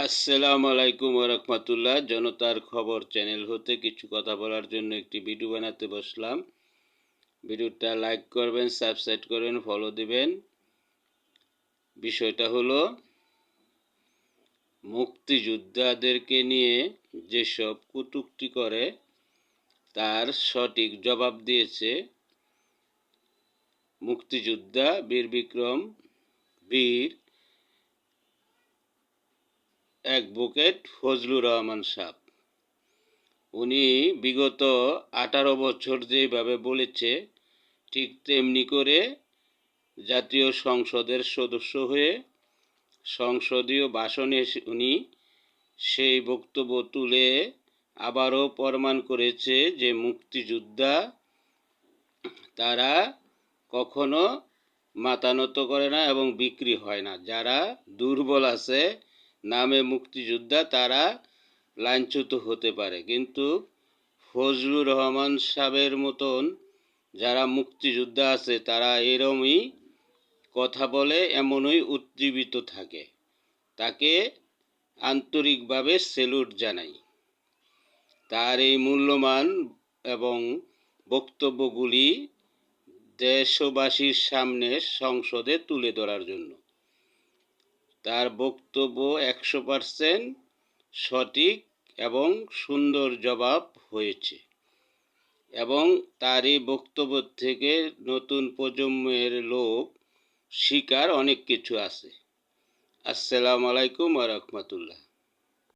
আসসালামু আলাইকুম ওয়া রাহমাতুল্লাহ। জনতার খবর চ্যানেল হতে কিছু কথা বলার জন্য একটি ভিডিও বানাতে বসলাম। ভিডিওটা লাইক করবেন, সাবস্ক্রাইব করবেন, ফলো দিবেন। বিষয়টা হলো মুক্তিযোদ্ধাদেরকে নিয়ে যেসব কটূক্তি করে তার সঠিক জবাব দিয়েছে মুক্তিযোদ্ধা বীর বিক্রম বীর অ্যাডভোকেট ফজলুর রহমান সাহেব। উনি বিগত 18 বছর যেভাবে বলেছে ঠিক তেমনি করে জাতীয় সংসদের সদস্য হয়ে সংসদীয় ভাষণে উনি সেই বক্তব্য তুলে আবারও প্রমাণ করেছে যে মুক্তিযোদ্ধা তারা কখনো মাথা নত করে না এবং বিক্রি হয় না। যারা দুর্বল আছে নামে মুক্তিযোদ্ধা তারা লাঞ্ছিত হতে পারে, কিন্তু ফজলুর রহমান সাহেবের মতন যারা মুক্তিযোদ্ধা আছে তারা এরমই কথা বলে, এমনই উজ্জীবিত থাকে। তাকে আন্তরিকভাবে স্যালুট জানাই তার এই মূল্যবান এবং বক্তব্যগুলি দেশবাসীর সামনে সংসদে তুলে ধরার জন্য। তার বক্তব্য 100% সঠিক এবং সুন্দর জবাব হয়েছে এবং তার এই বক্তব্য থেকে নতুন প্রজন্মের লোক শিকার অনেক কিছু আছে। আসসালামু আলাইকুম ওয়া রাহমাতুল্লাহ।